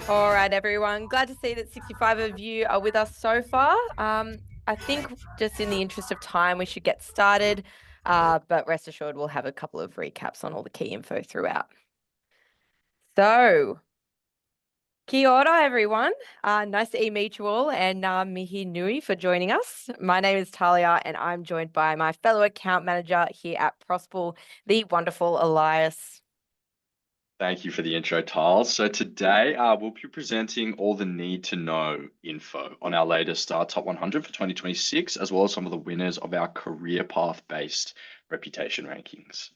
All right, everyone. Glad to see that 65 of you are with us so far. I think just in the interest of time, we should get started. But rest assured, we'll have a couple of recaps on all the key info throughout. So, kia ora, everyone. Nice to meet you all, and mihi nui for joining us. My name is Talia, and I'm joined by my fellow account manager here at Prosple, the wonderful Elias. Thank you for the intro, Tiles. So today we'll be presenting all the need to know info on our latest Top 100 for 2026, as well as some of the winners of our career path-based reputation rankings.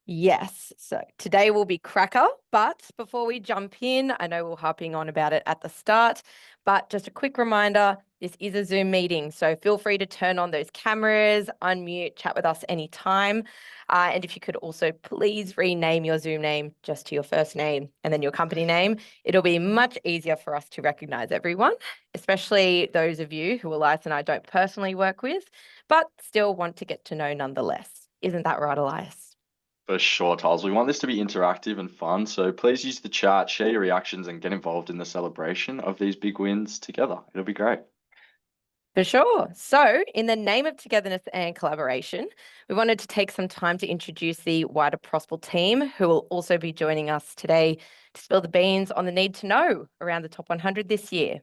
Yes, so today will be cracker, but before we jump in, I know we're harping on about it at the start, but just a quick reminder, this is a Zoom meeting, so feel free to turn on those cameras, unmute, chat with us anytime. And if you could also please rename your Zoom name just to your first name and then your company name, it'll be much easier for us to recognize everyone, especially those of you who Elias and I don't personally work with, but still want to get to know nonetheless. Isn't that right, Elias? For sure, Tiles. We want this to be interactive and fun, so please use the chat, share your reactions, and get involved in the celebration of these big wins together. It'll be great. For sure. So, in the name of togetherness and collaboration, we wanted to take some time to introduce the wider Prosple team, who will also be joining us today to spill the beans on the need to know around the top 100 this year.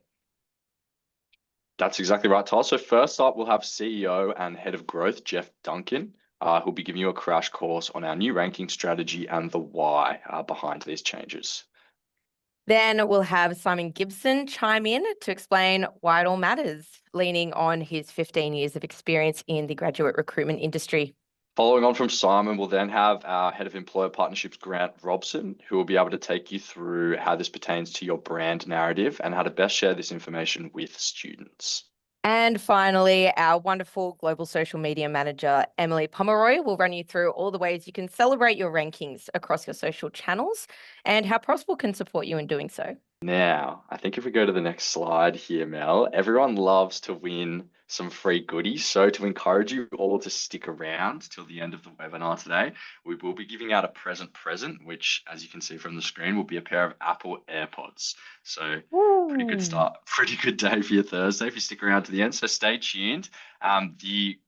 That's exactly right, Tiles. So first up, we'll have CEO and Head of Growth, Jeff Duncan, who'll be giving you a crash course on our new ranking strategy and the why behind these changes. Then we'll have Simon Gibson chime in to explain why it all matters, leaning on his 15 years of experience in the graduate recruitment industry. Following on from Simon, we'll then have our Head of Employer Partnerships, Grant Robson, who will be able to take you through how this pertains to your brand narrative and how to best share this information with students. And finally, our wonderful global social media manager, Emily Pomeroy, will run you through all the ways you can celebrate your rankings across your social channels and how Prosple can support you in doing so. Now, I think if we go to the next slide here, Mel, everyone loves to win some free goodies. So to encourage you all to stick around till the end of the webinar today, we will be giving out a present, which, as you can see from the screen, will be a pair of Apple AirPods. So pretty good Woo. start, pretty good day for your Thursday if you stick around to the end. So stay tuned. The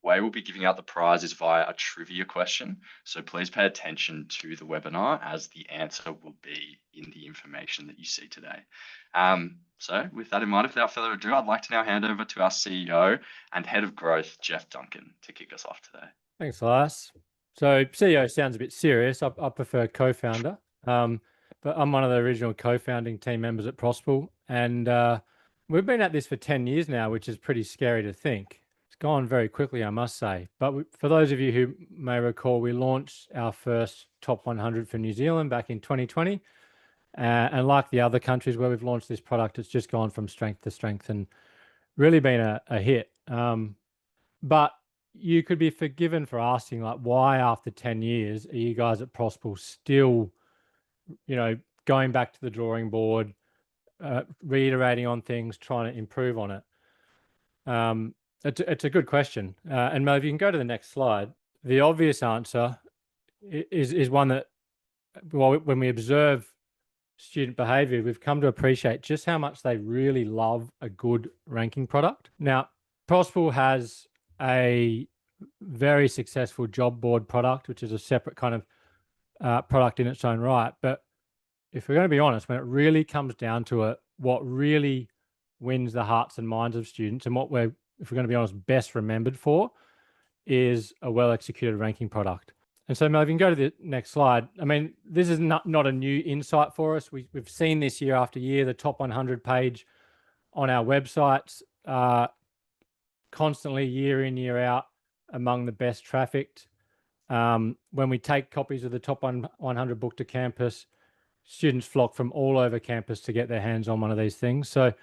way we'll be giving out the prize is via a trivia question. So please pay attention to the webinar as the answer will be in the information that you see today. So with that in mind, without further ado, I'd like to now hand over to our CEO and Head of Growth, Jeff Duncan, to kick us off today. Thanks, Elias. So CEO sounds a bit serious. I prefer co-founder, but I'm one of the original co-founding team members at Prosple, and we've been at this for 10 years now, which is pretty scary to think. It's gone very quickly, I must say. But for those of you who may recall, we launched our first top 100 for New Zealand back in 2020. And like the other countries where we've launched this product, it's just gone from strength to strength and really been a hit. But you could be forgiven for asking, like, why after 10 years are you guys at Prosple still, going back to the drawing board, reiterating on things, trying to improve on it? It's a good question. And Mel, if you can go to the next slide, the obvious answer is one that, well, when we observe student behavior, we've come to appreciate just how much they really love a good ranking product. Now, Prosple has a very successful job board product, which is a separate kind of product in its own right. But if we're going to be honest, when it really comes down to it, what really wins the hearts and minds of students and what we're, if we're going to be honest, best remembered for is a well-executed ranking product. And so, Mel, if you can go to the next slide. I mean, this is not a new insight for us. We've seen this year after year, the top 100 page on our websites, constantly year in, year out, among the best trafficked. When we take copies of the top 100 book to campus, students flock from all over campus to get their hands on one of these things. So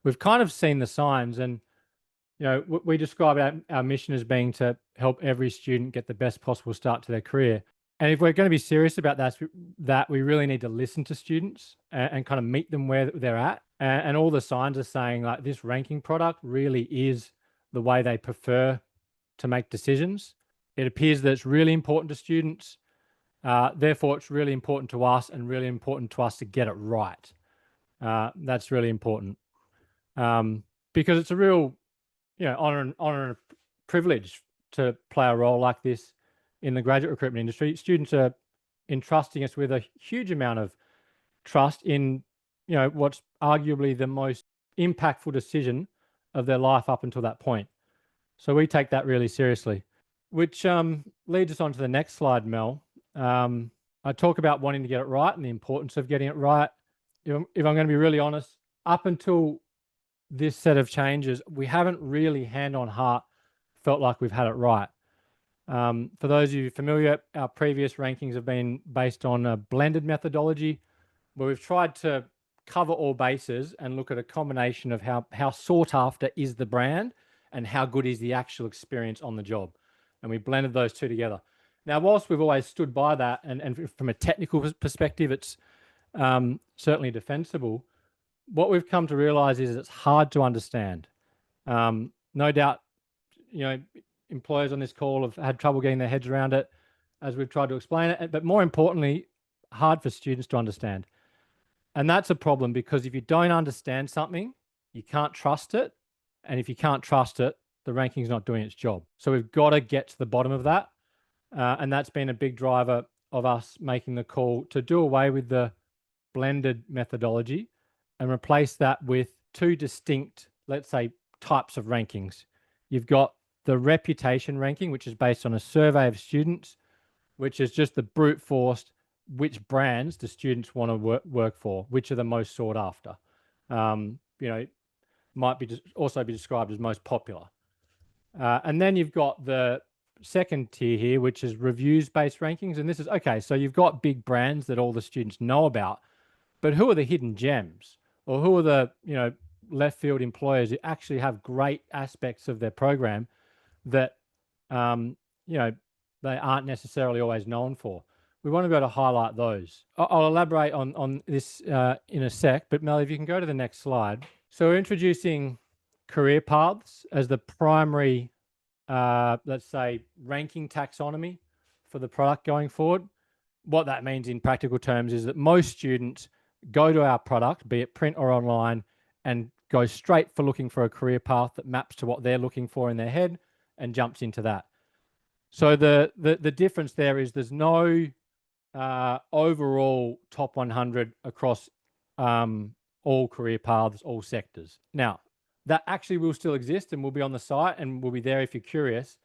we've kind of seen the signs, and we describe our mission as being to help every student get the best possible start to their career. And if we're going to be serious about that we really need to listen to students and kind of meet them where they're at. And all the signs are saying, like, this ranking product really is the way they prefer to make decisions. It appears that it's really important to students. Therefore, it's really important to us and really important to us to get it right. That's really important, because it's a real, honor and privilege to play a role like this in the graduate recruitment industry. Students are entrusting us with a huge amount of trust in, what's arguably the most impactful decision of their life up until that point. So we take that really seriously, which leads us on to the next slide, Mel. I talk about wanting to get it right and the importance of getting it right. If I'm going to be really honest, up until this set of changes, we haven't really hand on heart felt like we've had it right. For those of you familiar, our previous rankings have been based on a blended methodology, where we've tried to cover all bases and look at a combination of how sought after is the brand and how good is the actual experience on the job. And we blended those two together. Now, whilst we've always stood by that, and from a technical perspective, it's certainly defensible, what we've come to realize is it's hard to understand. No doubt, employers on this call have had trouble getting their heads around it as we've tried to explain it, but more importantly, hard for students to understand. And that's a problem, because if you don't understand something, you can't trust it. And if you can't trust it, the ranking's not doing its job. So we've got to get to the bottom of that. And that's been a big driver of us making the call to do away with the blended methodology and replace that with two distinct, let's say, types of rankings. You've got the reputation ranking, which is based on a survey of students, which is just the brute forced, which brands do students want to work for, which are the most sought after. Might be also be described as most popular. And then you've got the second tier here, which is reviews-based rankings. And this is, okay, so you've got big brands that all the students know about, but who are the hidden gems? Or who are the, left field employers who actually have great aspects of their program that, they aren't necessarily always known for? We want to be able to highlight those. I'll elaborate on this in a sec, but Mel, if you can go to the next slide. So we're introducing career paths as the primary, let's say, ranking taxonomy for the product going forward. What that means in practical terms is that most students go to our product, be it print or online, and go straight for looking for a career path that maps to what they're looking for in their head and jumps into that. So the difference there is there's no overall top 100 across all career paths, all sectors. Now, that actually will still exist and will be on the site and will be there if you're curious.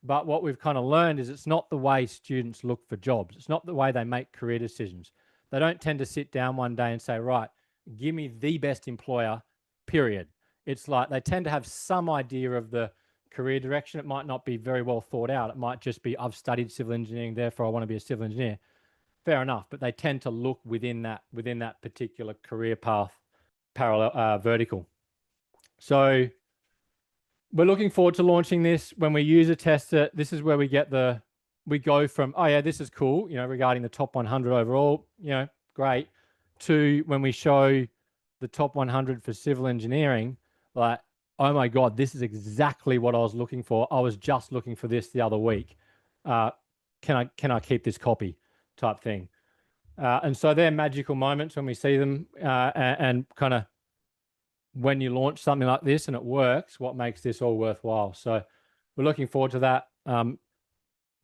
But what we've kind of learned is it's not the way students look for jobs. It's not the way they make career decisions. They don't tend to sit down one day and say, right, give me the best employer, period. It's like they tend to have some idea of the career direction. It might not be very well thought out. It might just be, I've studied civil engineering, therefore I want to be a civil engineer. Fair enough, but they tend to look within that particular career path parallel vertical. So we're looking forward to launching this. When we user test it, this is where we go from, oh yeah, this is cool, regarding the top 100 overall, great, to when we show the top 100 for civil engineering, like, oh my God, this is exactly what I was looking for. I was just looking for this the other week. Can I keep this copy type thing? And so they're magical moments when we see them, and kind of when you launch something like this and it works, what makes this all worthwhile? So we're looking forward to that.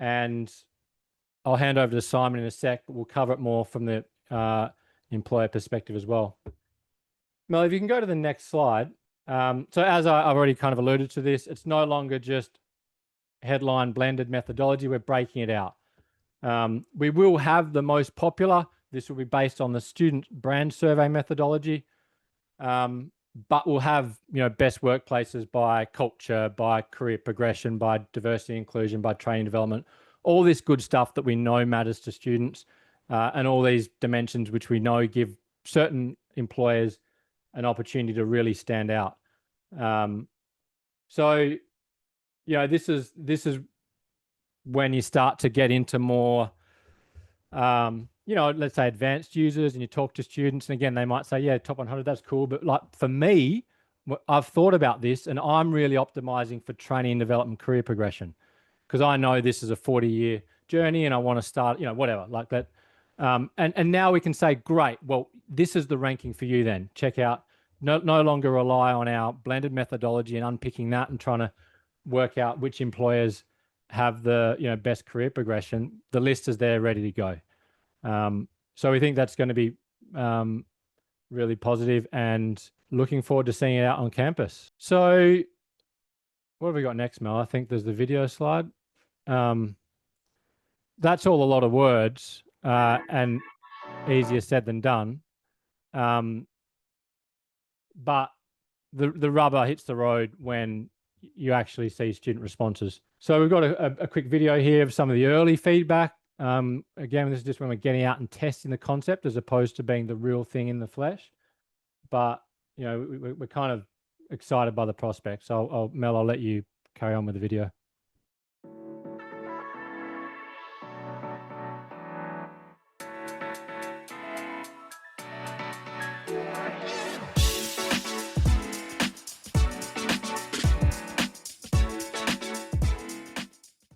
And I'll hand over to Simon in a sec, but we'll cover it more from the employer perspective as well. Mel, if you can go to the next slide. So as I've already kind of alluded to this, it's no longer just headline blended methodology. We're breaking it out. We will have the most popular. This will be based on the student brand survey methodology. But we'll have, best workplaces by culture, by career progression, by diversity inclusion, by training development, all this good stuff that we know matters to students, and all these dimensions which we know give certain employers an opportunity to really stand out. So, this is when you start to get into more, let's say advanced users, and you talk to students, and again, they might say, yeah, top 100, that's cool. But like for me, I've thought about this and I'm really optimizing for training and development career progression, because I know this is a 40-year journey and I want to start, whatever like that. And now we can say, great, well, this is the ranking for you then. Check out, no longer rely on our blended methodology and unpicking that and trying to work out which employers have the best career progression. The list is there ready to go. So we think that's going to be really positive and looking forward to seeing it out on campus. So what have we got next, Mel? I think there's the video slide. That's all a lot of words and easier said than done. But the rubber hits the road when you actually see student responses. So we've got a quick video here of some of the early feedback. Again, this is just when we're getting out and testing the concept as opposed to being the real thing in the flesh. But, we're kind of excited by the prospects. So Mel, I'll let you carry on with the video.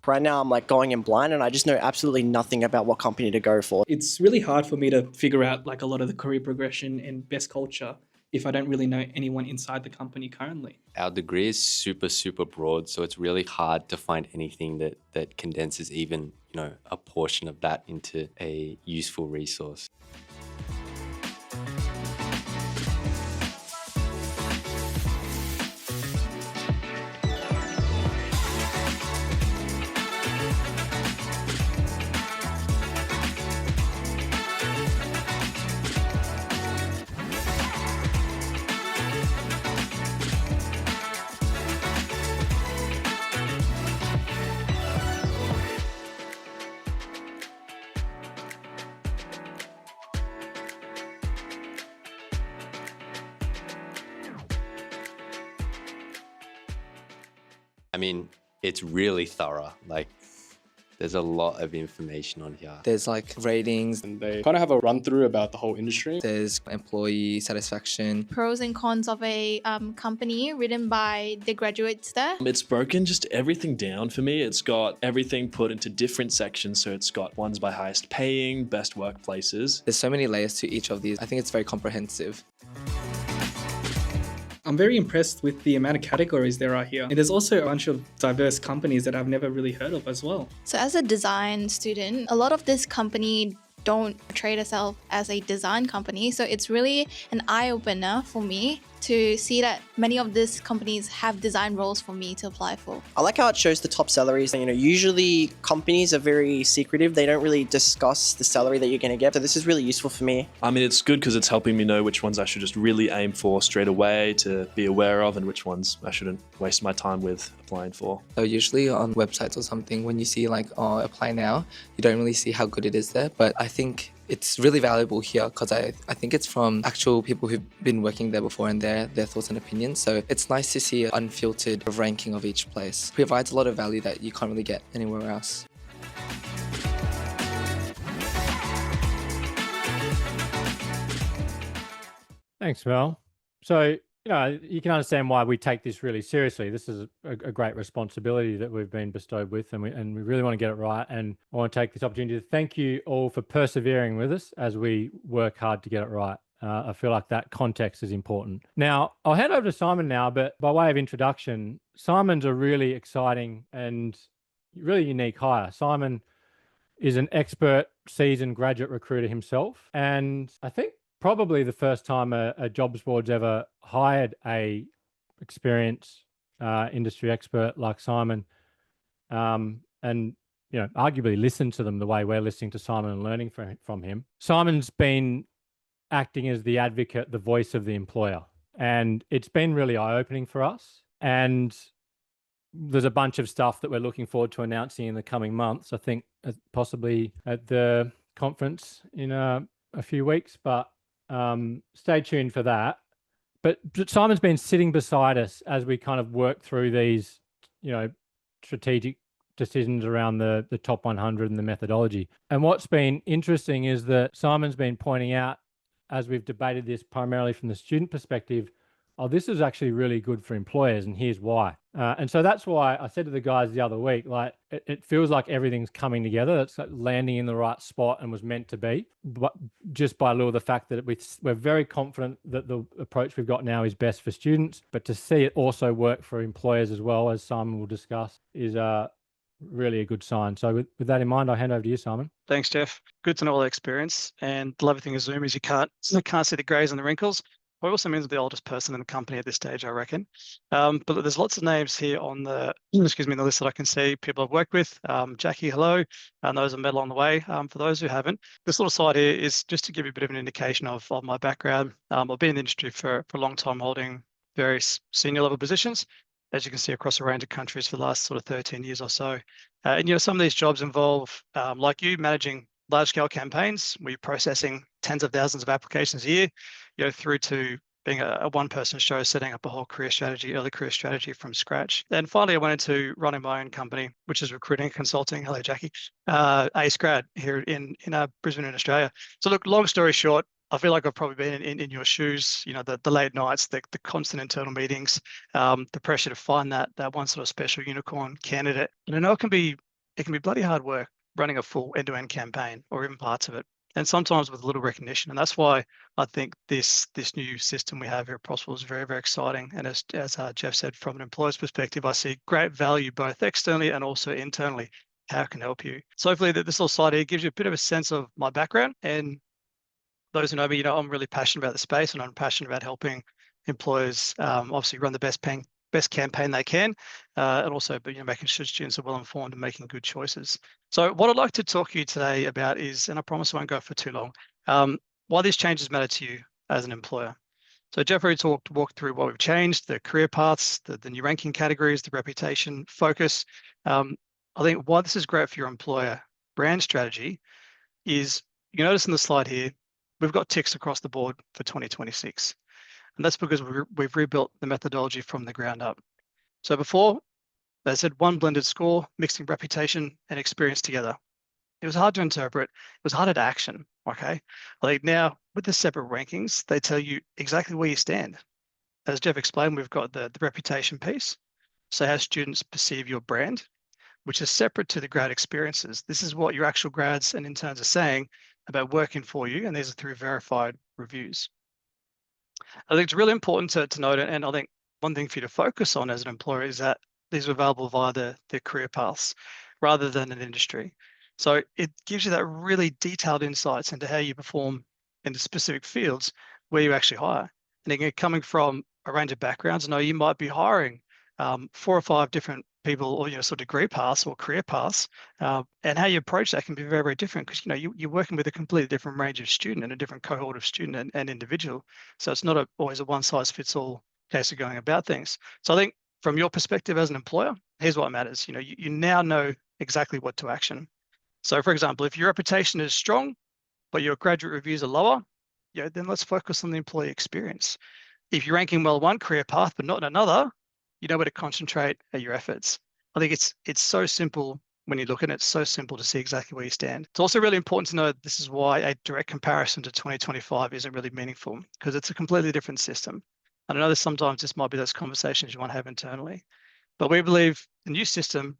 Right now, I'm like going in blind and I just know absolutely nothing about what company to go for. It's really hard for me to figure out like a lot of the career progression and best culture if I don't really know anyone inside the company currently. Our degree is super, super broad, so it's really hard to find anything that condenses even, a portion of that into a useful resource. I mean, it's really thorough. Like, there's a lot of information on here. There's like ratings. And they kind of have a run through about the whole industry. There's employee satisfaction. Pros and cons of a company written by the graduates there. It's broken just everything down for me. It's got everything put into different sections. So it's got ones by highest paying, best workplaces. There's so many layers to each of these. I think it's very comprehensive. I'm very impressed with the amount of categories there are here. And there's also a bunch of diverse companies that I've never really heard of as well. So as a design student, a lot of this company don't portray themselves as a design company. So it's really an eye-opener for me to see that many of these companies have design roles for me to apply for. I like how it shows the top salaries. Usually companies are very secretive. They don't really discuss the salary that you're going to get. So this is really useful for me. I mean, it's good because it's helping me know which ones I should just really aim for straight away to be aware of and which ones I shouldn't waste my time with applying for. So usually on websites or something, when you see like, apply now, you don't really see how good it is there. But I think it's really valuable here because I think it's from actual people who've been working there before and their thoughts and opinions. So it's nice to see an unfiltered ranking of each place. It provides a lot of value that you can't really get anywhere else. Thanks, Mel. So, you can understand why we take this really seriously. This is a great responsibility that we've been bestowed with, and we really want to get it right. And I want to take this opportunity to thank you all for persevering with us as we work hard to get it right. I feel like that context is important. Now, I'll hand over to Simon now, but by way of introduction, Simon's a really exciting and really unique hire. Simon is an expert, seasoned graduate recruiter himself, and I think probably the first time a jobs board's ever hired a experienced industry expert like Simon, and arguably listened to them the way we're listening to Simon and learning from him. Simon's been acting as the advocate, the voice of the employer, and it's been really eye-opening for us. And there's a bunch of stuff that we're looking forward to announcing in the coming months. I think possibly at the conference in a few weeks, but stay tuned for that. But Simon's been sitting beside us as we kind of work through these, strategic decisions around the top 100 and the methodology. And what's been interesting is that Simon's been pointing out, as we've debated this primarily from the student perspective, oh, this is actually really good for employers, and here's why. And so that's why I said to the guys the other week, like, it feels like everything's coming together. It's like landing in the right spot and was meant to be, but just by law of the fact that we're very confident that the approach we've got now is best for students, but to see it also work for employers as well, as Simon will discuss, is really a good sign. So with that in mind, I'll hand over to you, Simon. Thanks, Jeff. Good to know all the experience. And the lovely thing of Zoom is you can't see the greys and the wrinkles. It also means the oldest person in the company at this stage, I reckon. But there's lots of names here on the the list that I can see people I've worked with. Jackie, hello. And those are met along the way. For those who haven't, this little slide here is just to give you a bit of an indication of my background. I've been in the industry for a long time, holding various senior level positions, as you can see, across a range of countries for the last sort of 13 years or so. And some of these jobs involve, like you, managing large-scale campaigns where you're processing tens of thousands of applications a year, through to being a one-person show, setting up a whole early career strategy from scratch. And finally, I went into running my own company, which is recruiting and consulting. Hello, Jackie. Ace Grad here in Brisbane in Australia. So look, long story short, I feel like I've probably been in your shoes, the late nights, the constant internal meetings, the pressure to find that one sort of special unicorn candidate. And I know it can be bloody hard work running a full end-to-end campaign or even parts of it, and sometimes with little recognition. And that's why I think this new system we have here at Prosple is very, very exciting. And as Jeff said, from an employer's perspective, I see great value both externally and also internally, how it can help you. So hopefully this little slide here gives you a bit of a sense of my background. And those who know me, I'm really passionate about the space, and I'm passionate about helping employers obviously run the best campaign they can, and also making sure students are well informed and making good choices. So what I'd like to talk to you today about is, and I promise I won't go for too long, why these changes matter to you as an employer. So Jeff already walked through what we've changed, the career paths, the new ranking categories, the reputation focus. I think why this is great for your employer brand strategy is, you notice in the slide here, we've got ticks across the board for 2026. And that's because we've rebuilt the methodology from the ground up. So before, they said one blended score, mixing reputation and experience together. It was hard to interpret. It was harder to action, okay? Like now, with the separate rankings, they tell you exactly where you stand. As Jeff explained, we've got the reputation piece. So how students perceive your brand, which is separate to the grad experiences. This is what your actual grads and interns are saying about working for you, and these are through verified reviews. I think it's really important to note, and I think one thing for you to focus on as an employer is that these are available via the career paths rather than an industry. So it gives you that really detailed insights into how you perform in the specific fields where you actually hire. And again, coming from a range of backgrounds, I know you might be hiring 4 or 5 different people, or sort of degree paths or career paths, and how you approach that can be very, very different, because you're working with a completely different range of student and a different cohort of student and individual. So it's not always a one size fits all case of going about things. So I think from your perspective as an employer, here's what matters. You now know exactly what to action. So for example, if your reputation is strong, but your graduate reviews are lower, then let's focus on the employee experience. If you're ranking well one career path, but not in another, you know where to concentrate your efforts. I think it's so simple when you look at it. It's so simple to see exactly where you stand. It's also really important to know this is why a direct comparison to 2025 isn't really meaningful, because it's a completely different system. And I know that sometimes this might be those conversations you want to have internally, but we believe the new system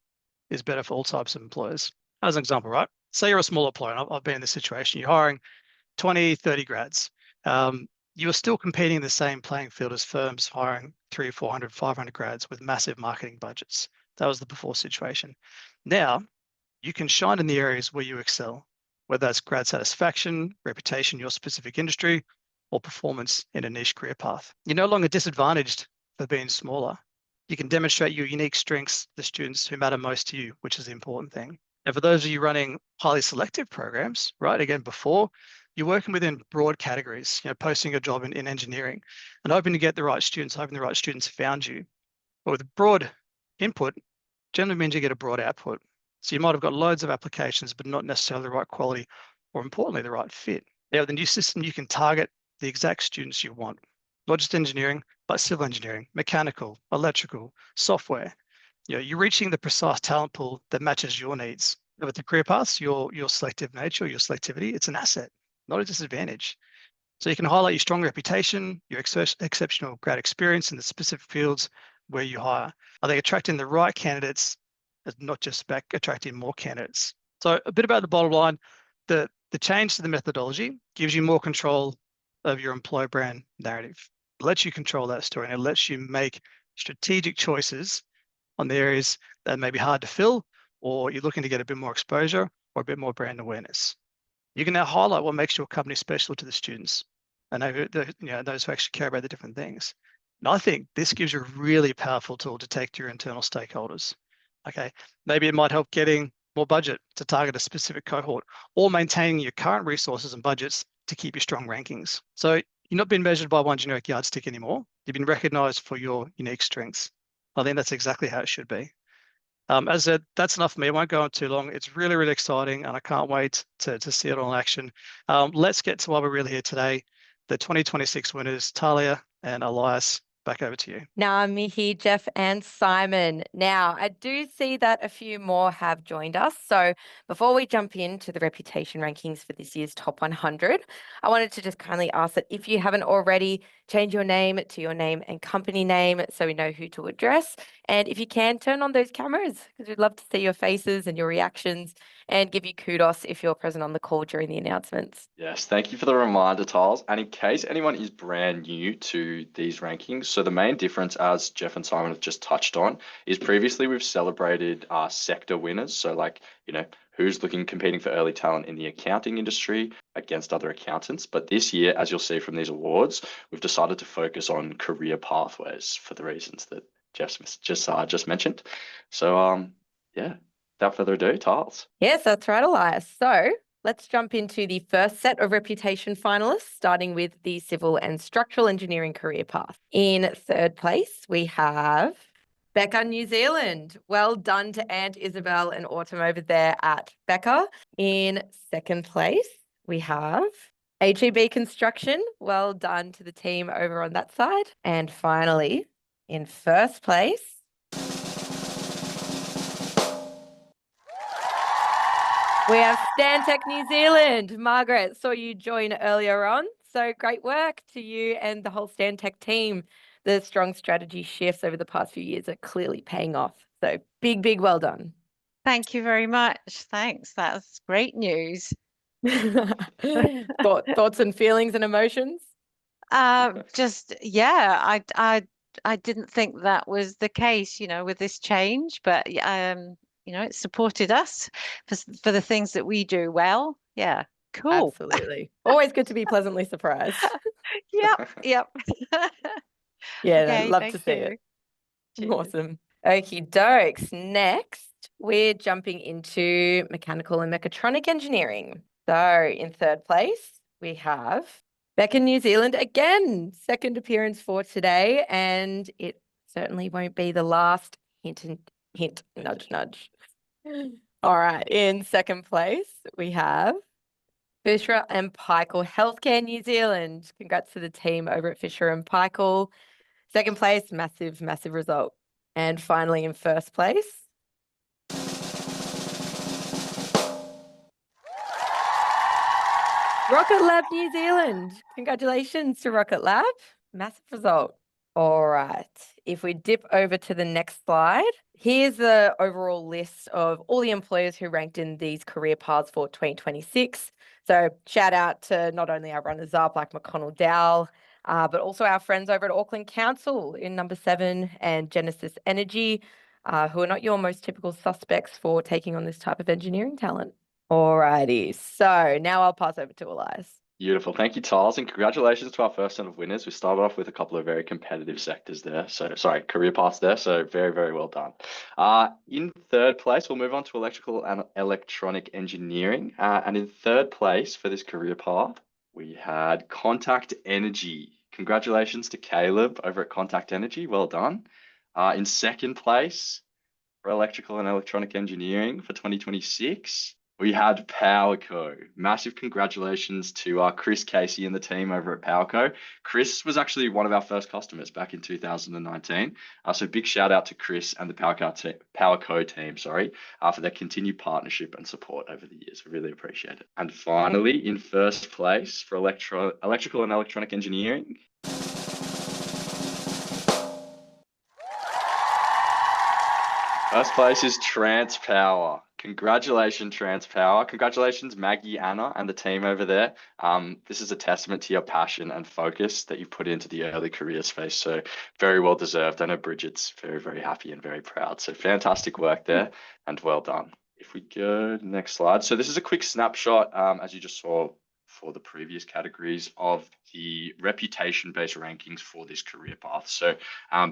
is better for all types of employers. As an example, right? Say you're a small employer, and I've been in this situation. You're hiring 20, 30 grads. You're still competing in the same playing field as firms hiring 300, 400, 500 grads with massive marketing budgets. That was the before situation. Now, you can shine in the areas where you excel, whether that's grad satisfaction, reputation in your specific industry, or performance in a niche career path. You're no longer disadvantaged for being smaller. You can demonstrate your unique strengths to the students who matter most to you, which is the important thing. And for those of you running highly selective programs, right, again, before, you're working within broad categories, posting a job in engineering and hoping to get the right students, hoping the right students found you. But with broad input, generally means you get a broad output. So you might have got loads of applications, but not necessarily the right quality, or importantly, the right fit. Now, with the new system, you can target the exact students you want, not just engineering, but civil engineering, mechanical, electrical, software. You're reaching the precise talent pool that matches your needs. With the career paths, your selective nature, your selectivity, it's an asset, not a disadvantage. So you can highlight your strong reputation, your exceptional grad experience in the specific fields where you hire. I think attracting the right candidates is not just about attracting more candidates. So a bit about the bottom line, the change to the methodology gives you more control of your employer brand narrative. It lets you control that story and it lets you make strategic choices on the areas that may be hard to fill, or you're looking to get a bit more exposure or a bit more brand awareness. You can now highlight what makes your company special to the students and those who actually care about the different things. And I think this gives you a really powerful tool to take to your internal stakeholders. Okay, maybe it might help getting more budget to target a specific cohort or maintaining your current resources and budgets to keep your strong rankings. So you're not being measured by one generic yardstick anymore. You've been recognized for your unique strengths. I think that's exactly how it should be. As I said, that's enough for me. I won't go on too long. It's really, really exciting and I can't wait to see it on action. Let's get to why we're really here today. The 2026 winners, Talia and Elias, back over to you. Now, Mihi, Jeff, and Simon. Now, I do see that a few more have joined us. So before we jump into the reputation rankings for this year's top 100, I wanted to just kindly ask that if you haven't already, change your name to your name and company name so we know who to address. And if you can, turn on those cameras because we'd love to see your faces and your reactions and give you kudos if you're present on the call during the announcements. Yes, thank you for the reminder, Tiles. And in case anyone is brand new to these rankings, so the main difference, as Jeff and Simon have just touched on, is previously we've celebrated our sector winners. So like, who's competing for early talent in the accounting industry against other accountants. But this year, as you'll see from these awards, we've decided to focus on career pathways for the reasons that Jeff just mentioned. So, yeah, without further ado, Tiles. Yes, that's right, Elias. So let's jump into the first set of reputation finalists, starting with the civil and structural engineering career path. In third place, we have Becca, New Zealand. Well done to Aunt Isabel and Autumn over there at Becca. In second place, we have HEB Construction. Well done to the team over on that side. And finally, in first place, we have Stantec New Zealand. Margaret, saw you join earlier on. So great work to you and the whole Stantec team. The strong strategy shifts over the past few years are clearly paying off. So big well done. Thank you very much. Thanks. That's great news. Thoughts and feelings and emotions? I didn't think that was the case, with this change, but it supported us for the things that we do well. Yeah, cool. Absolutely. Always good to be pleasantly surprised. Yep. Yeah, Okay, love to see it. Cheers. Awesome. Okie dokes. Next, we're jumping into mechanical and mechatronic engineering. So in third place, we have Becca, New Zealand. Again, second appearance for today, and it certainly won't be the last. Hint, nudge. All right. In second place, we have Fisher and Paykel Healthcare New Zealand. Congrats to the team over at Fisher and Paykel. Second place, massive result. And finally, in first place, Rocket Lab New Zealand. Congratulations to Rocket Lab. Massive result. All right. If we dip over to the next slide, here's the overall list of all the employers who ranked in these career paths for 2026. So shout out to not only our runners up like McConnell Dowell, but also our friends over at Auckland Council in number 7 and Genesis Energy, who are not your most typical suspects for taking on this type of engineering talent. Alrighty, so now I'll pass over to Elias. Beautiful. Thank you, Tiles, and congratulations to our first set of winners. We started off with a couple of very competitive sectors there. Career paths there. So very well done. In third place, we'll move on to electrical and electronic engineering. And in third place for this career path, we had Contact Energy. Congratulations to Caleb over at Contact Energy. Well done. In second place for electrical and electronic engineering for 2026, We had PowerCo. Massive congratulations to Chris Casey and the team over at PowerCo. Chris was actually one of our first customers back in 2019. So big shout out to Chris and the PowerCo team, for their continued partnership and support over the years. We really appreciate it. And finally, in first place for electrical and electronic engineering, first place is TransPower. Congratulations, TransPower. Congratulations, Maggie, Anna, and the team over there. This is a testament to your passion and focus that you've put into the early career space. So very well deserved. I know Bridget's very, very happy and very proud. So fantastic work there and well done. If we go next slide. So this is a quick snapshot, as you just saw for the previous categories of the reputation-based rankings for this career path. So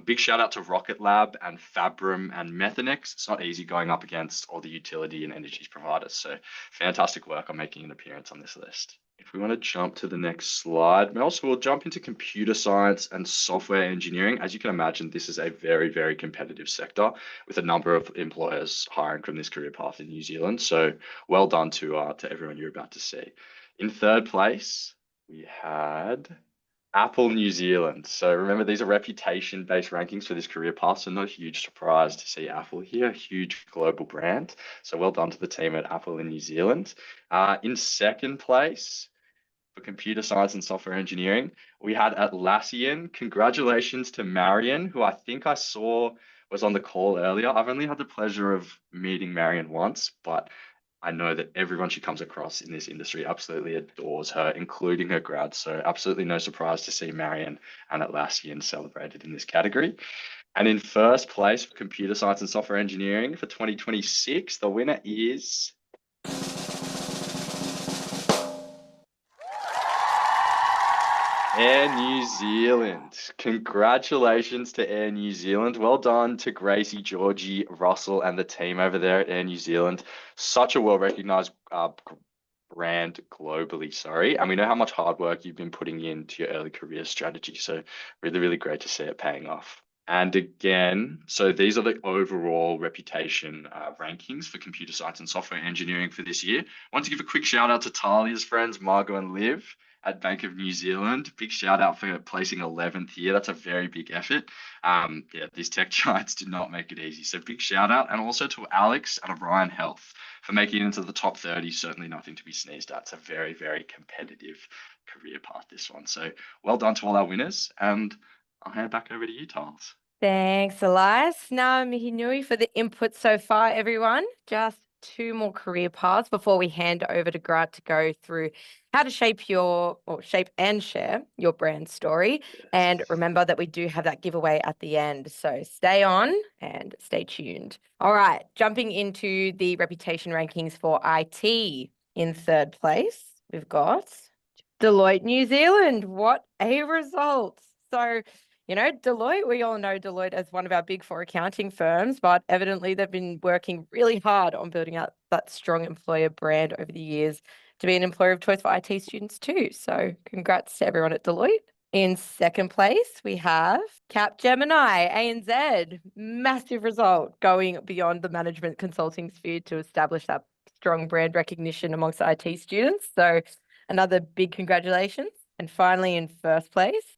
big shout out to Rocket Lab and Fabrum and Methanex. It's not easy going up against all the utility and energies providers. So fantastic work on making an appearance on this list. If we want to jump to the next slide, we'll jump into computer science and software engineering. As you can imagine, this is a very, very competitive sector with a number of employers hiring from this career path in New Zealand. So well done to everyone you're about to see. In third place, we had Apple New Zealand. So remember, these are reputation-based rankings for this career path, so not a huge surprise to see Apple here, a huge global brand. So well done to the team at Apple in New Zealand. In second place, for computer science and software engineering, we had Atlassian. Congratulations to Marion, who I think I saw was on the call earlier. I've only had the pleasure of meeting Marion once, but I know that everyone she comes across in this industry absolutely adores her, including her grad. So absolutely no surprise to see Marion and Atlassian celebrated in this category. And in first place for computer science and software engineering for 2026, the winner is Air New Zealand. Congratulations to Air New Zealand. Well done to Gracie, Georgie, Russell, and the team over there at Air New Zealand. Such a well-recognized brand globally, and we know how much hard work you've been putting into your early career strategy. So really, really great to see it paying off. And again, so these are the overall reputation rankings for computer science and software engineering for this year. I want to give a quick shout out to Talia's friends, Margot and Liv at Bank of New Zealand. Big shout out for placing 11th here. That's a very big effort. These tech giants did not make it easy. So big shout out. And also to Alex and Orion Health for making it into the top 30. Certainly nothing to be sneezed at. It's a very, very competitive career path, this one. So well done to all our winners. And I'll hand back over to you, Tiles. Thanks, Elias. Now, Mihinui for the input so far, everyone. Just 2 more career paths before we hand over to Grant to go through how to shape and share your brand story. Yes. And remember that we do have that giveaway at the end. So stay on and stay tuned. All right, jumping into the reputation rankings for IT. In third place, we've got Deloitte New Zealand. What a result. So Deloitte, we all know Deloitte as one of our big 4 accounting firms, but evidently they've been working really hard on building out that strong employer brand over the years to be an employer of choice for IT students too. So congrats to everyone at Deloitte. In second place, we have Capgemini, ANZ. Massive result, going beyond the management consulting sphere to establish that strong brand recognition amongst IT students. So another big congratulations. And finally, in first place,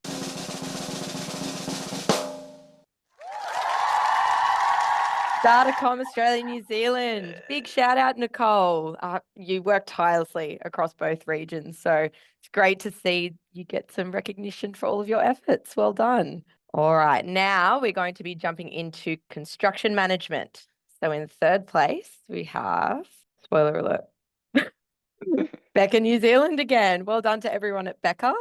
Datacom Australia, New Zealand. Big shout out, Nicole. You work tirelessly across both regions. So it's great to see you get some recognition for all of your efforts. Well done. All right, now we're going to be jumping into construction management. So in third place, we have, spoiler alert, Becca, New Zealand again. Well done to everyone at Becca.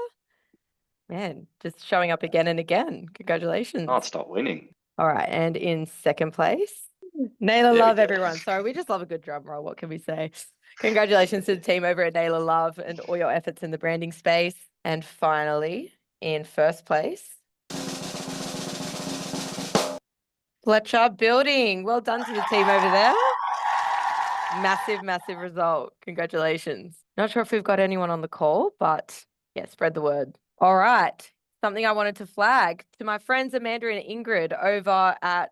Man, just showing up again and again. Congratulations. Can't stop winning. All right, and in second place, Naylor Love, everyone. Sorry, we just love a good drum roll. What can we say? Congratulations to the team over at Naylor Love and all your efforts in the branding space. And finally, in first place, Fletcher Building. Well done to the team over there. Massive, massive result. Congratulations. Not sure if we've got anyone on the call, but yeah, spread the word. All right. Something I wanted to flag to my friends Amanda and Ingrid over at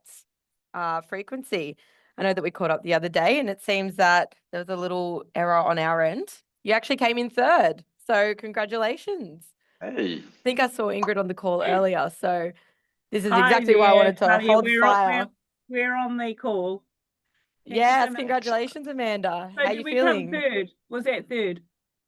Frequency. I know that we caught up the other day and it seems that there was a little error on our end. You actually came in third. So congratulations. Hey. I think I saw Ingrid on the call earlier. So this is Hi exactly why I there, wanted to Talia. hold fire. We're on the call. Thank you so Yes, much. congratulations, Amanda. So How did you we come feeling? third? Was that third?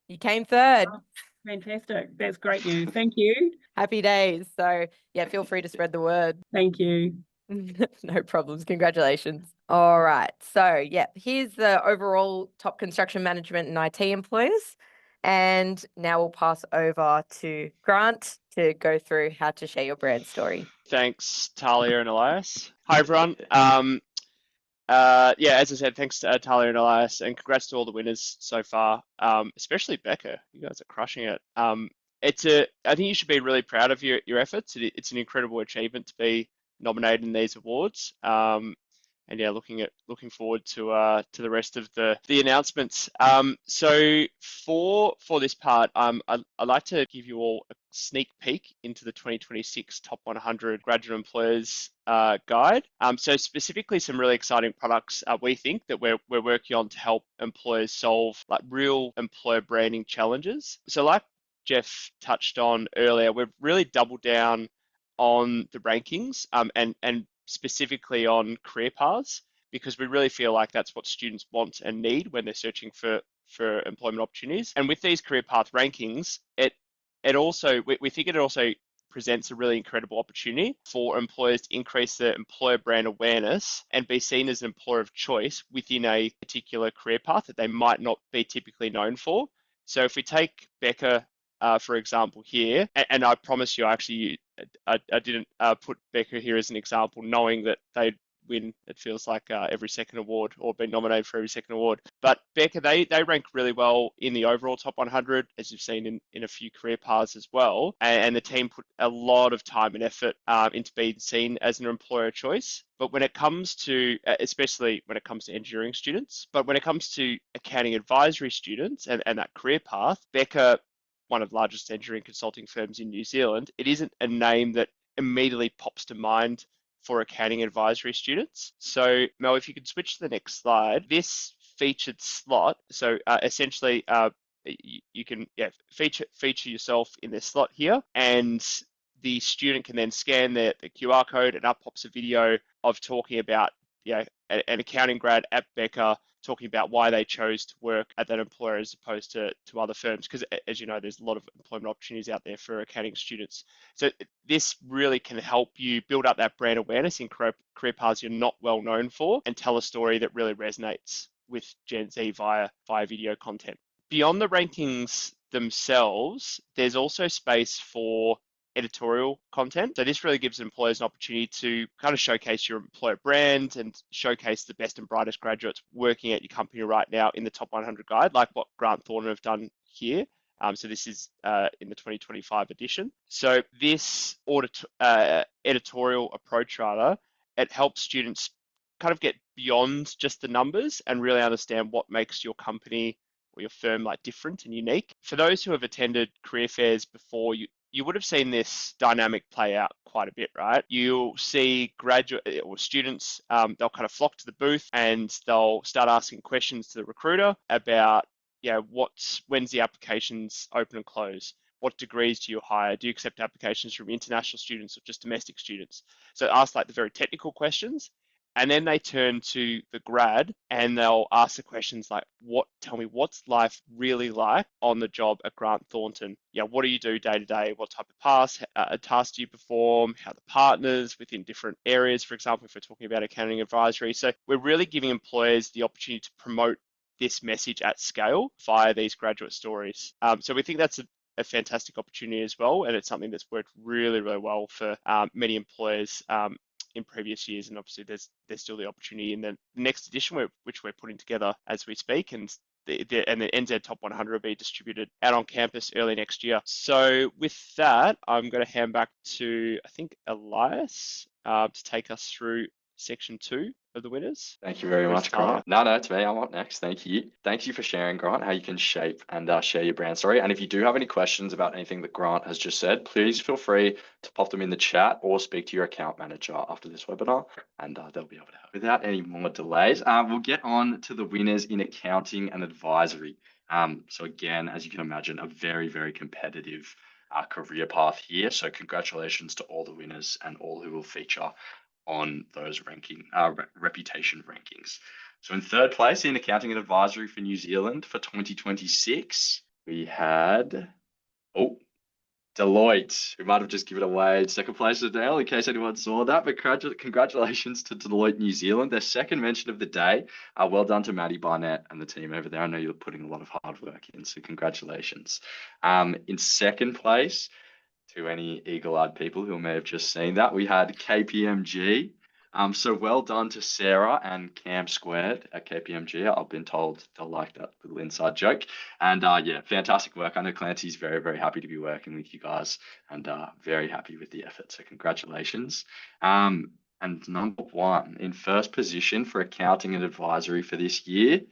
You came third. Oh, fantastic. That's great news. Thank you. Happy days. So yeah, feel free to spread the word. Thank you. No problems. Congratulations. All right. So yeah, here's the overall top construction management and IT employers. And now we'll pass over to Grant to go through how to share your brand story. Thanks, Talia and Elias. Hi, everyone. Yeah, as I said, thanks to Talia and Elias, and congrats to all the winners so far, especially Becca. You guys are crushing it. I think you should be really proud of your efforts. It's an incredible achievement to be nominated in these awards. And yeah, looking forward to the rest of the announcements. So for this part, I'd like to give you all a sneak peek into the 2026 Top 100 Graduate Employers Guide. So specifically, some really exciting products we think that we're working on to help employers solve like real employer branding challenges. So like Jeff touched on earlier, we've really doubled down on the rankings and specifically on career paths, because we really feel like that's what students want and need when they're searching for employment opportunities. And with these career path rankings, it also, we think it also presents a really incredible opportunity for employers to increase their employer brand awareness and be seen as an employer of choice within a particular career path that they might not be typically known for. So if we take Becca, for example, here, and I promise you, actually, I didn't put Becca here as an example, knowing that they'd win, it feels like, every second award or been nominated for every second award. But Becca, they rank really well in the overall top 100, as you've seen in a few career paths as well. And the team put a lot of time and effort into being seen as an employer choice. But when it comes to, especially when it comes to engineering students, but when it comes to accounting advisory students and that career path, Becca, one of the largest engineering consulting firms in New Zealand, it isn't a name that immediately pops to mind for accounting advisory students. So Mel, if you could switch to the next slide, this featured slot, so essentially you can feature yourself in this slot here, and the student can then scan the QR code and up pops a video of talking about an accounting grad at Becca, talking about why they chose to work at that employer as opposed to other firms, because as you know, there's a lot of employment opportunities out there for accounting students. So this really can help you build up that brand awareness in career paths you're not well known for, and tell a story that really resonates with Gen Z via video content. Beyond the rankings themselves, there's also space for editorial content. So this really gives employers an opportunity to kind of showcase your employer brand and showcase the best and brightest graduates working at your company right now in the top 100 guide, like what Grant Thornton have done here. So this is in the 2025 edition. So this editorial approach, rather, it helps students kind of get beyond just the numbers and really understand what makes your company or your firm like different and unique. For those who have attended career fairs before, you would have seen this dynamic play out quite a bit, right? You'll see graduate or students, they'll kind of flock to the booth and they'll start asking questions to the recruiter about, when's the applications open and close? What degrees do you hire? Do you accept applications from international students or just domestic students? So ask like the very technical questions. And then they turn to the grad and they'll ask the questions like, tell me what's life really like on the job at Grant Thornton? What do you do day to day? What type of tasks do you perform? How are the partners within different areas, for example, if we're talking about accounting advisory. So we're really giving employers the opportunity to promote this message at scale via these graduate stories. So we think that's a fantastic opportunity as well. And it's something that's worked really, really well for many employers in previous years, and obviously there's still the opportunity in the next edition which we're putting together as we speak, and the NZ Top 100 will be distributed out on campus early next year. So with that, I'm going to hand back to, I think, Elias to take us through section 2 of the winners. Thank you very Over to much, Tyler. Grant. No, it's me. I'm up next. Thank you. Thank you for sharing, Grant, how you can shape and share your brand story. And if you do have any questions about anything that Grant has just said, please feel free to pop them in the chat or speak to your account manager after this webinar, and they'll be able to help. Without any more delays, we'll get on to the winners in accounting and advisory. So again, as you can imagine, a very, very competitive career path here. So congratulations to all the winners and all who will feature on those reputation rankings. So in third place in accounting and advisory for New Zealand for 2026, we had Deloitte, who might have just given away second place to Dale in case anyone saw that. But congratulations to Deloitte New Zealand, their second mention of the day. Well done to Maddie Barnett and the team over there. I know you're putting a lot of hard work in, so congratulations. In second place, to any eagle-eyed people who may have just seen that, we had KPMG. So well done to Sarah and Cam Squared at KPMG. I've been told they'll like that little inside joke. And yeah, fantastic work. I know Clancy's very, very happy to be working with you guys and very happy with the effort. So congratulations. And number one, in first position for accounting and advisory for this year,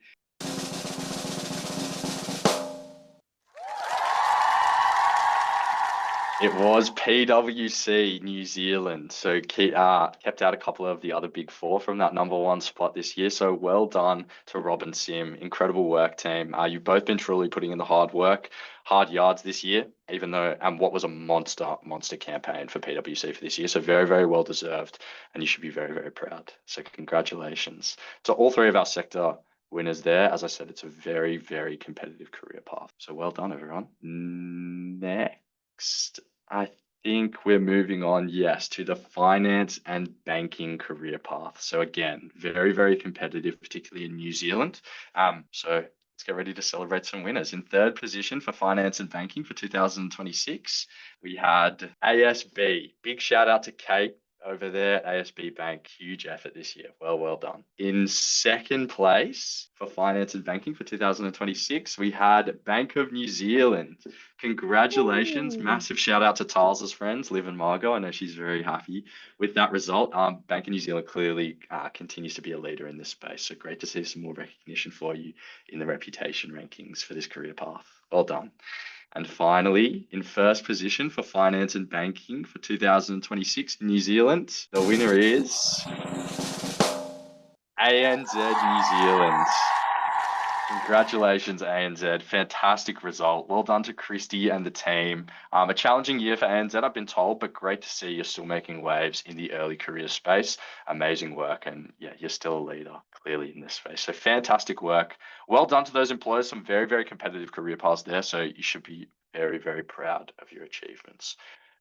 it was PwC New Zealand. So kept out a couple of the other big four from that number one spot this year. So well done to Rob and Sim. Incredible work, team. You've both been truly putting in the hard work, hard yards this year, even though, and what was a monster campaign for PwC for this year. So very, very well deserved. And you should be very, very proud. So congratulations to all three of our sector winners there. As I said, it's a very, very competitive career path. So well done, everyone. Next, I think we're moving on, yes, to the finance and banking career path. So again, very, very competitive, particularly in New Zealand. So let's get ready to celebrate some winners. In third position for finance and banking for 2026, we had ASB. Big shout out to Kate over there at ASB Bank. Huge effort this year. Well done. In second place for finance and banking for 2026, we had Bank of New Zealand. Congratulations. Massive shout out to Tiles' friends, Liv and Margot. I know she's very happy with that result. Bank of New Zealand clearly continues to be a leader in this space. So great to see some more recognition for you in the reputation rankings for this career path. Well done. And finally, in first position for finance and banking for 2026 in New Zealand, the winner is ANZ New Zealand. Congratulations, ANZ. Fantastic result. Well done to Christy and the team. A challenging year for ANZ, I've been told, but great to see you're still making waves in the early career space. Amazing work. And yeah, you're still a leader clearly in this space. So fantastic work. Well done to those employers. Some very, very competitive career paths there. So you should be very, very proud of your achievements.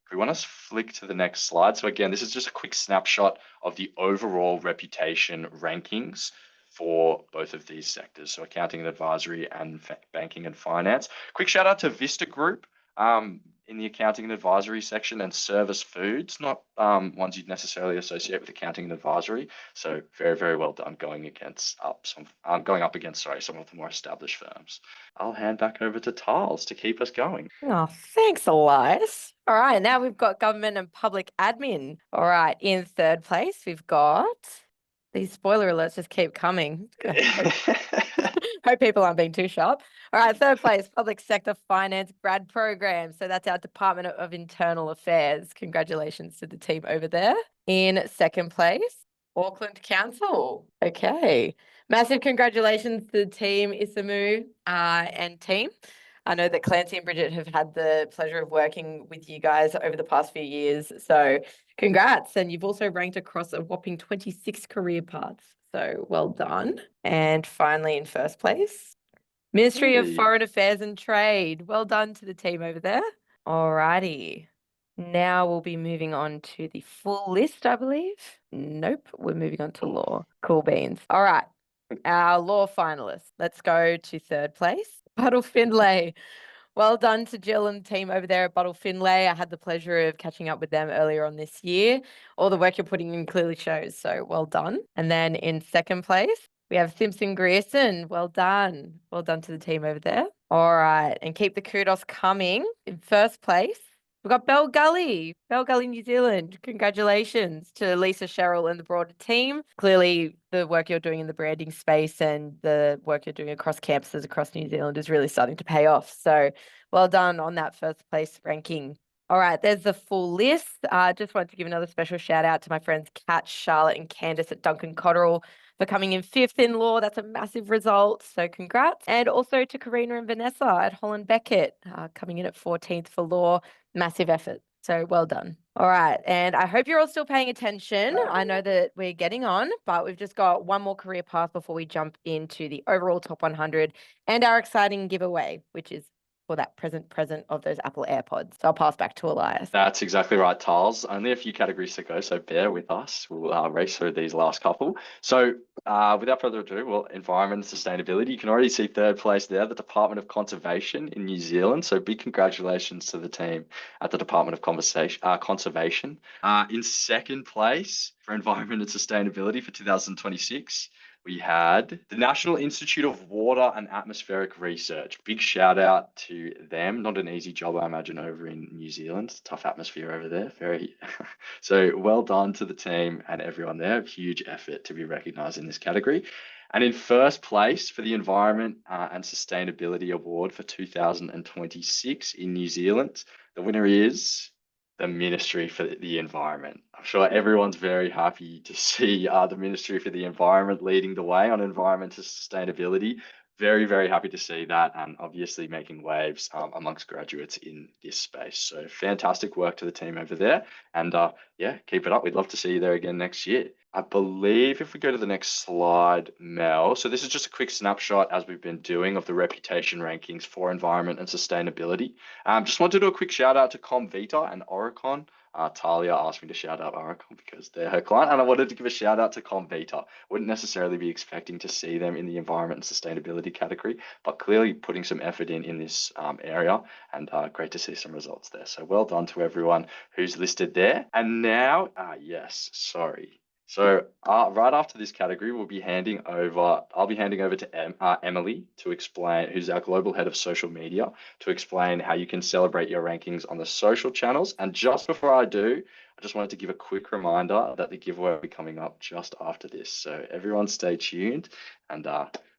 If we want to flick to the next slide. So again, this is just a quick snapshot of the overall reputation rankings for both of these sectors, so accounting and advisory and banking and finance. Quick shout out to Vista Group in the accounting and advisory section, and Service Foods, not ones you'd necessarily associate with accounting and advisory. So very, very well done going up against some of the more established firms. I'll hand back over to Tiles to keep us going. Oh, thanks, Elias. All right, now we've got government and public admin. All right, in third place, we've got... These spoiler alerts just keep coming. Hope people aren't being too sharp. All right, third place, public sector finance grad program. So that's our Department of Internal Affairs. Congratulations to the team over there. In second place, Auckland Council. Okay. Massive congratulations to the team, Isamu and team. I know that Clancy and Bridget have had the pleasure of working with you guys over the past few years. So congrats. And you've also ranked across a whopping 26 career paths. So well done. And finally, in first place, Ministry of Foreign Affairs and Trade. Well done to the team over there. Alrighty. Now we'll be moving on to the full list, I believe. Nope, we're moving on to law. Cool beans. All right. Our law finalists. Let's go to third place. Buttle Finlay. Well done to Jill and the team over there at Buttle Finlay. I had the pleasure of catching up with them earlier on this year. All the work you're putting in clearly shows, so well done. And then in second place, we have Simpson Grierson. Well done. Well done to the team over there. All right, and keep the kudos coming. In first place, We've got Bell Gully, New Zealand. Congratulations to Lisa, Cheryl, and the broader team. Clearly, the work you're doing in the branding space and the work you're doing across campuses across New Zealand is really starting to pay off. So well done on that first place ranking. All right, there's the full list. Just wanted to give another special shout out to my friends Kat, Charlotte, and Candice at Duncan Cotterill for coming in 5th in law. That's a massive result. So congrats. And also to Karina and Vanessa at Holland Beckett, coming in at 14th for law. Massive effort. So well done. All right. And I hope you're all still paying attention. I know that we're getting on, but we've just got one more career path before we jump into the overall top 100 and our exciting giveaway, which is for that present of those Apple AirPods. So I'll pass back to Elias. That's exactly right, Tiles. Only a few categories to go, so bear with us. We'll race through these last couple. So without further ado, well, environment and sustainability. You can already see 3rd place there, the Department of Conservation in New Zealand. So big congratulations to the team at the Department of Conservation. In 2nd place for environment and sustainability for 2026, we had the National Institute of Water and Atmospheric Research. Big shout out to them. Not an easy job, I imagine, over in New Zealand. Tough atmosphere over there. Very so well done to the team and everyone there. Huge effort to be recognized in this category. And in 1st place for the Environment and Sustainability Award for 2026 in New Zealand, the winner is the Ministry for the Environment. I'm sure everyone's very happy to see the Ministry for the Environment leading the way on environmental sustainability. Very, very happy to see that, and obviously making waves amongst graduates in this space. So fantastic work to the team over there, and yeah, keep it up. We'd love to see you there again next year. I believe if we go to the next slide, Mel. So this is just a quick snapshot, as we've been doing, of the reputation rankings for environment and sustainability. Just want to do a quick shout out to Comvita and Oricon. Talia asked me to shout out Oricon because they're her client, and I wanted to give a shout out to Comvita. Wouldn't necessarily be expecting to see them in the environment and sustainability category, but clearly putting some effort in this area, and great to see some results there. So well done to everyone who's listed there. And now, yes, sorry. So right after this category, I'll be handing over to Emily to explain, who's our global head of social media, to explain how you can celebrate your rankings on the social channels. And just before I do, I just wanted to give a quick reminder that the giveaway will be coming up just after this. So everyone stay tuned, and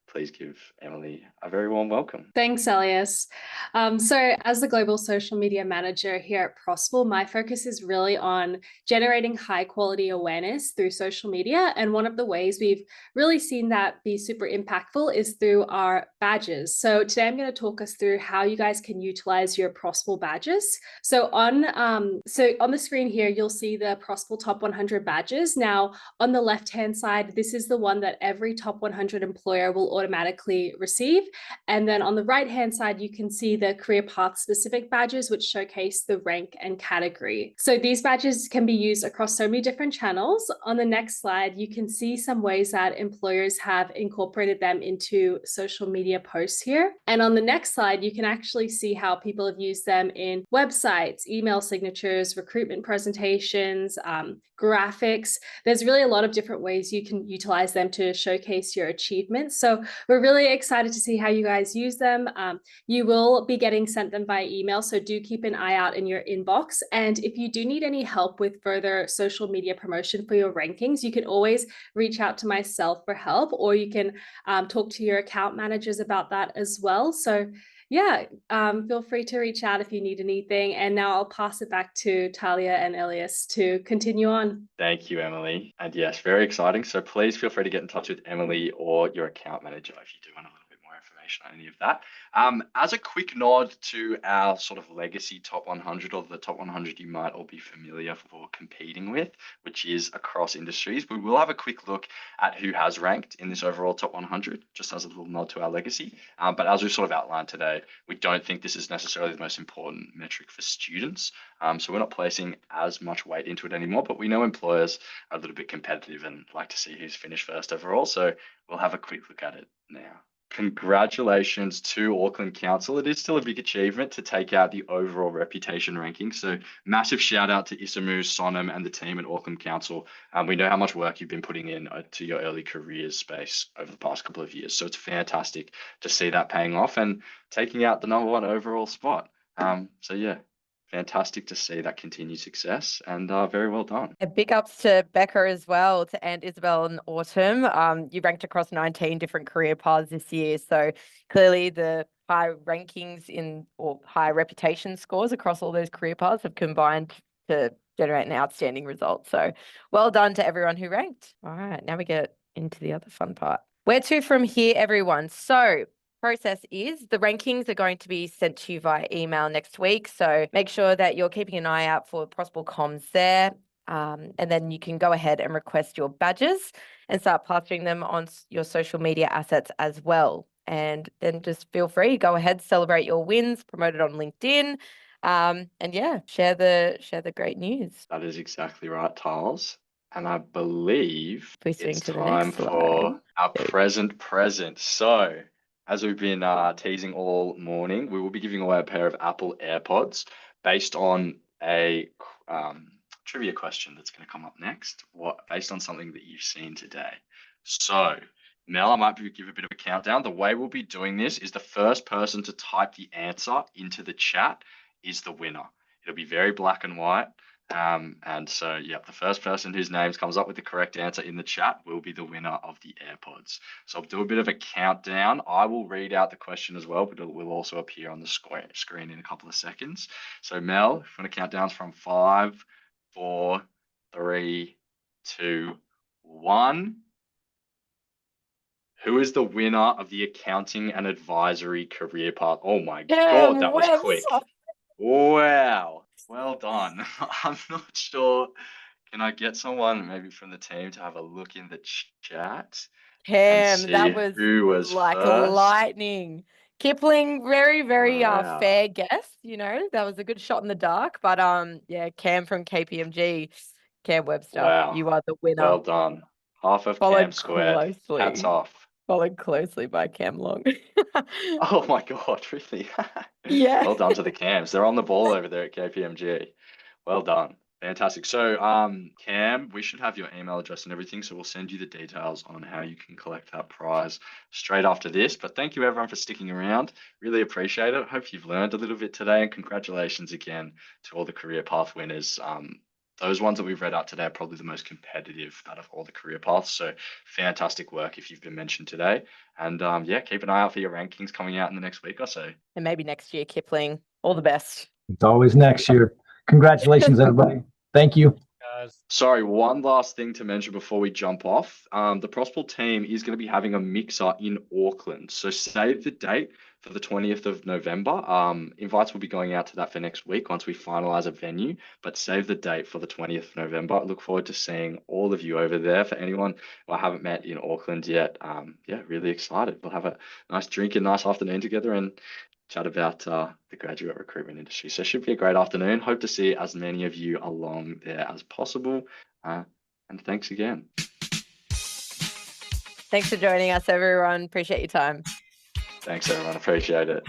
please give Emily a very warm welcome. Thanks, Elias. So as the Global Social Media Manager here at Prosple, my focus is really on generating high quality awareness through social media. And one of the ways we've really seen that be super impactful is through our badges. So today I'm going to talk us through how you guys can utilize your Prosple badges. So on the screen here, you'll see the Prosple Top 100 badges. Now, on the left-hand side, this is the one that every Top 100 employer will automatically receive. And then on the right-hand side, you can see the career path specific badges, which showcase the rank and category. So these badges can be used across so many different channels. On the next slide, you can see some ways that employers have incorporated them into social media posts here. And on the next slide, you can actually see how people have used them in websites, email signatures, recruitment presentations, graphics. There's really a lot of different ways you can utilize them to showcase your achievements. So we're really excited to see how you guys use them. You will be getting sent them by email, so do keep an eye out in your inbox. And if you do need any help with further social media promotion for your rankings, you can always reach out to myself for help, or you can talk to your account managers about that as well. So yeah, feel free to reach out if you need anything. And now I'll pass it back to Talia and Elias to continue on. Thank you, Emily. And yes, very exciting. So please feel free to get in touch with Emily or your account manager if you do want a little bit more information on any of that. As a quick nod to our sort of legacy top 100, or the top 100 you might all be familiar for competing with, which is across industries, we will have a quick look at who has ranked in this overall top 100, just as a little nod to our legacy. But as we've sort of outlined today, we don't think this is necessarily the most important metric for students. So we're not placing as much weight into it anymore, but we know employers are a little bit competitive and like to see who's finished first overall. So we'll have a quick look at it now. Congratulations to Auckland Council. It is still a big achievement to take out the overall reputation ranking. So massive shout out to Isamu, Sonam, and the team at Auckland Council. We know how much work you've been putting in to your early careers space over the past couple of years. So it's fantastic to see that paying off and taking out the #1 overall spot. So yeah, fantastic to see that continued success, and very well done. A big ups to Becca as well, and Isabel and Autumn. You ranked across 19 different career paths this year. So clearly the high rankings or high reputation scores across all those career paths have combined to generate an outstanding result. So well done to everyone who ranked. All right, now we get into the other fun part. Where to from here, everyone? So process is the rankings are going to be sent to you via email next week. So make sure that you're keeping an eye out for Prosple comms there. And then you can go ahead and request your badges and start plastering them on your social media assets as well. And then just feel free, go ahead, celebrate your wins, promote it on LinkedIn. And yeah, share the great news. That is exactly right, Tiles. And I believe Please it's to the time next for slide. our present. So, as we've been teasing all morning, we will be giving away a pair of Apple AirPods based on a trivia question that's going to come up next, based on something that you've seen today. So, Mel, I might give a bit of a countdown. The way we'll be doing this is the first person to type the answer into the chat is the winner. It'll be very black and white. And so, yeah, the first person whose name comes up with the correct answer in the chat will be the winner of the AirPods. So I'll do a bit of a countdown. I will read out the question as well, but it will also appear on the screen in a couple of seconds. So Mel, if you want to count down from 5, 4, 3, 2, 1. Who is the winner of the accounting and advisory career path? Oh my God, that was quick. Wow. Well done. I'm not sure. Can I get someone maybe from the team to have a look in the chat? Cam, see that was who was like first? lightning. Kipling, very, very Wow. fair guess, that was a good shot in the dark. But yeah, Cam from KPMG, Cam Webster, Wow. you are the winner. Well done. Half of Cam squared. Hats off. Followed closely by Cam Long. Oh my God, really? Yeah. Well done to the Cams. They're on the ball over there at KPMG. Well done. Fantastic. So, Cam, we should have your email address and everything. So we'll send you the details on how you can collect that prize straight after this. But thank you everyone for sticking around. Really appreciate it. Hope you've learned a little bit today, and congratulations again to all the career path winners. Those ones that we've read out today are probably the most competitive out of all the career paths. So fantastic work if you've been mentioned today. And yeah, keep an eye out for your rankings coming out in the next week or so. And maybe next year, Kipling. All the best. It's always next year. Congratulations, everybody. Thank you. Sorry, one last thing to mention before we jump off. The Prosple team is going to be having a mixer in Auckland. So save the date for the 20th of November. Invites will be going out to that for next week once we finalize a venue, but save the date for the 20th of November. I look forward to seeing all of you over there. For anyone who I haven't met in Auckland yet, yeah, really excited. We'll have a nice drink and nice afternoon together and chat about the graduate recruitment industry. So it should be a great afternoon. Hope to see as many of you along there as possible. And thanks again. Thanks for joining us, everyone. Appreciate your time. Thanks, everyone. Appreciate it.